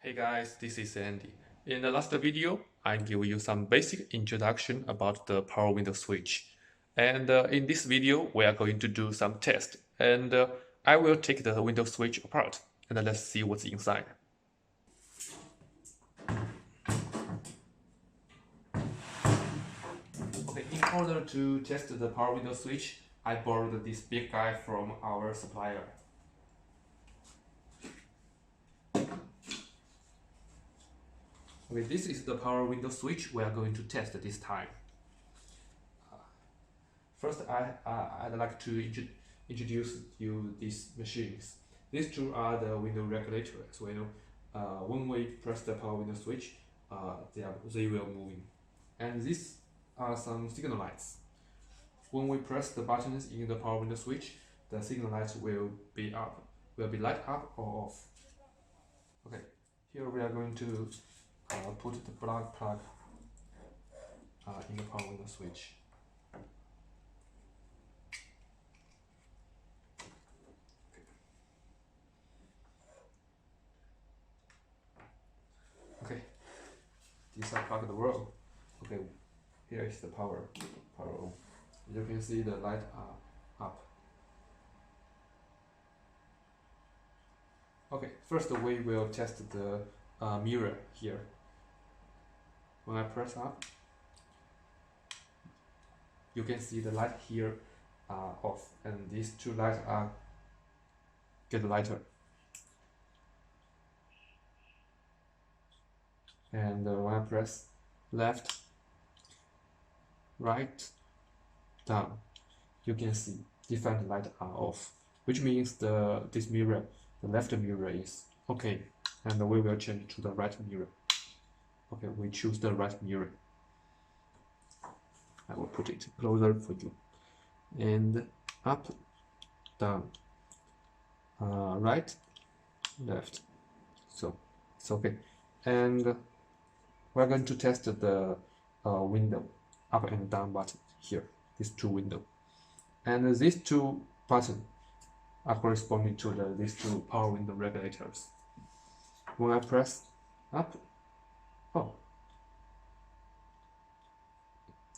Hey guys, this is Andy. In the last video, I give you some basic introduction about the power window switch. And in this video, we are going to do some test. And I will take the window switch apart and let's see what's inside. Okay, in order to test the power window switch, I borrowed this big guy from our supplier. Okay, this is the power window switch we are going to test this time. First, I'd like to introduce you these machines. These two are the window regulator as well. When we press the power window switch, they will moving. And these are some signal lights. When we press the buttons in the power window switch, the signal lights will be light up or off. Okay, here we are going to put the plug in the power window switch. Okay, these are plugged well. Okay, here is the power on. You can see the light are up. Okay, first we will test the mirror here. When I press up, you can see the light here are off, and these two lights are get lighter. And when I press left, right, down, you can see different lights are off, which means this mirror, the left mirror is okay, and we will change to the right mirror. Okay, we choose the right mirror. I will put it closer for you. And up, down, right, left. So it's okay. And we're going to test the window up and down button here. These two windows. And these two buttons are corresponding to these two power window regulators. When I press up, oh,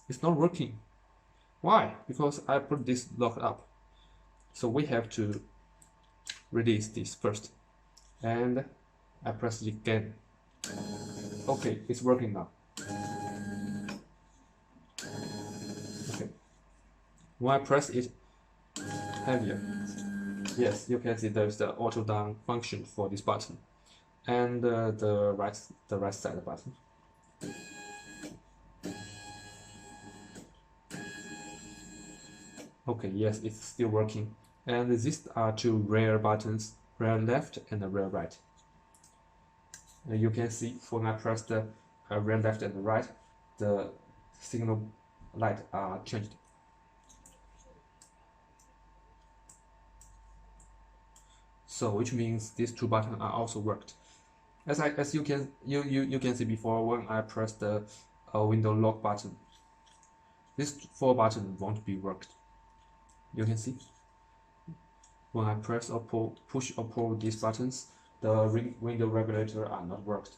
it's not working. Why? Because I put this lock up. So we have to release this first. And I press it again. Okay, it's working now. Okay. When I press it heavier, yes, you can see there's the auto down function for this button. And the right side button. Okay, yes, it's still working. And these are two rear buttons, rear left and the rear right. And you can see when I press the rear left and the right, the signal light are changed. So which means these two buttons are also worked. As you can see before, when I press the window lock button, these four buttons won't be worked. You can see when I press or push or pull these buttons, the window regulator are not worked,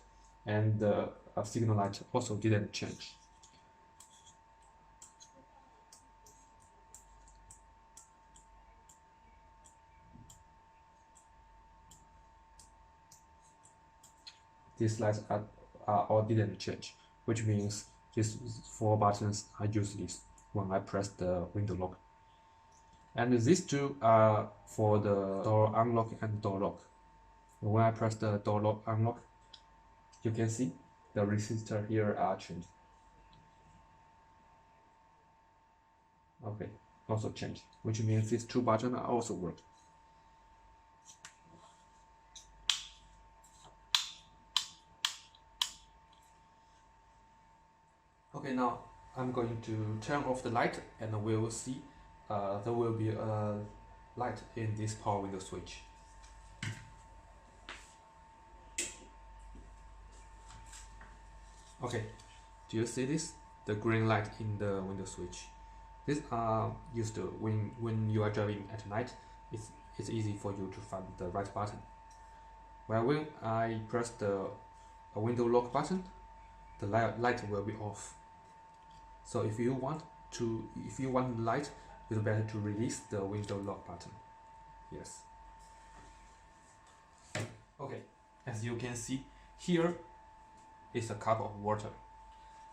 and the signal light also didn't change. These lights are all didn't change, which means these four buttons are useless when I press the window lock. And these two are for the door unlock and door lock. When I press the door lock unlock, you can see the resistor here are changed. Okay, also changed, which means these two buttons are also worked. Okay, now I'm going to turn off the light and we will see there will be a light in this power window switch. Okay, do you see this? The green light in the window switch. These are used to when you are driving at night. It's easy for you to find the right button. Well, when I press the window lock button, the light will be off. So if you want the light, it's better to release the window lock button. Yes. Okay, as you can see, here is a cup of water.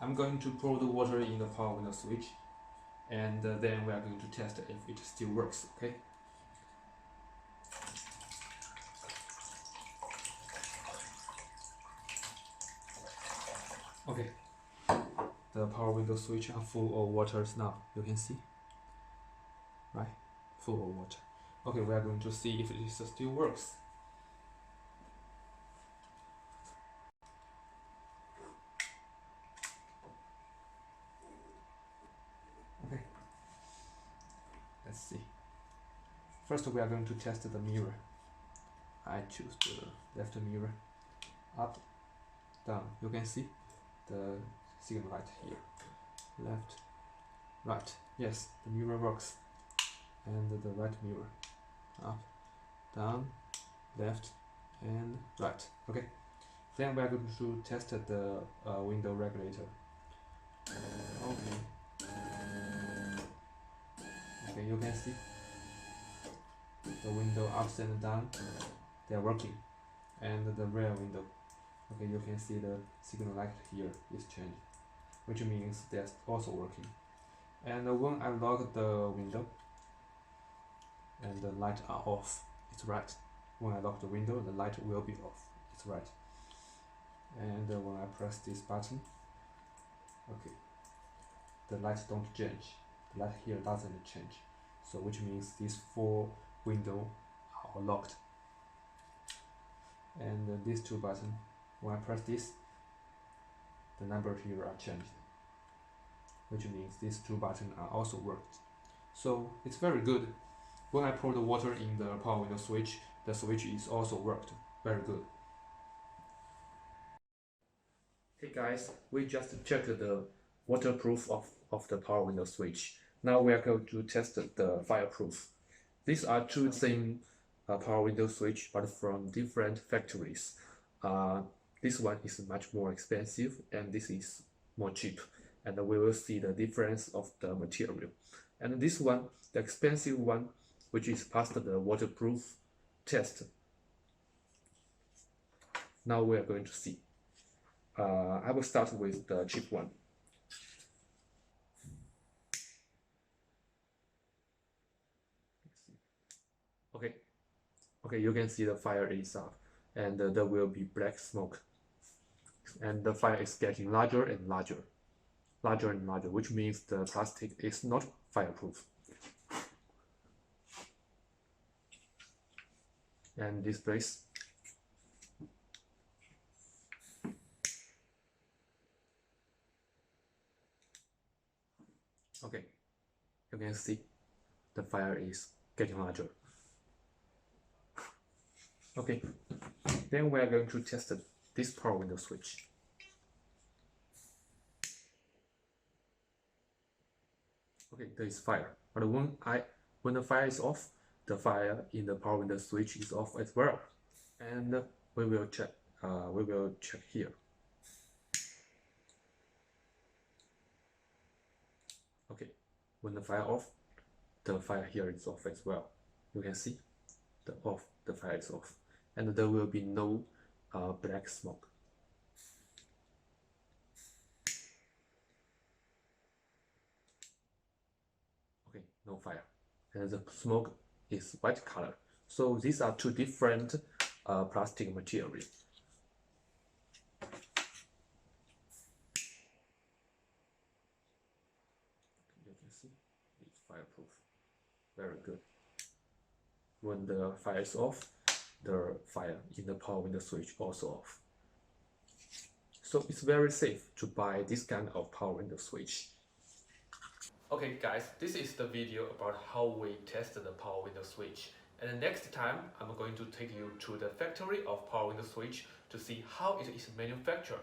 I'm going to pour the water in the power window switch, and then we are going to test if it still works. Okay. Okay. The power window switch are full of water now. You can see, right? Full of water. Okay, we are going to see if it still works. Okay. Let's see. First, we are going to test the mirror. I choose the left mirror. Up, down. You can see the signal light here. Left, right. Yes, the mirror works. And the right mirror. Up, down, left, and right. Okay. Then we are going to test the window regulator. Okay. Okay, you can see the window ups and down, they are working, and the rear window. Okay, you can see the signal light here is changing, which means that's also working. And when I lock the window and the light are off, it's right. When I lock the window, the light will be off. It's right. And when I press this button, okay, the light don't change. The light here doesn't change. So which means these 4 windows are locked. And these 2 buttons, when I press this, the number here are changed, which means these 2 buttons are also worked. So it's very good. When I pour the water in the power window switch, the switch is also worked. Very good. Hey guys, we just checked the waterproof of the power window switch. Now we are going to test the fireproof. These are 2 same power window switch, but from different factories. This one is much more expensive, and this is more cheap. And we will see the difference of the material. And this one, the expensive one, which is past the waterproof test. Now we are going to see. I will start with the cheap one. Okay, you can see the fire is up, and there will be black smoke, and the fire is getting larger and larger, which means the plastic is not fireproof. And this place, okay, you can see the fire is getting larger. Okay, then we are going to test this power window switch. Okay, there is fire, but when the fire is off, the fire in the power window switch is off as well. And we will check here. Okay, when the fire off, the fire here is off as well. You can see the fire is off, and there will be no black smoke. Okay, no fire, and the smoke is white color. So these are 2 different plastic materials. You can see it's fireproof. Very good. When the fire is off, the fire in the power window switch also off. So it's very safe to buy this kind of power window switch. Okay guys, this is the video about how we test the power window switch. And next time, I'm going to take you to the factory of power window switch to see how it is manufactured.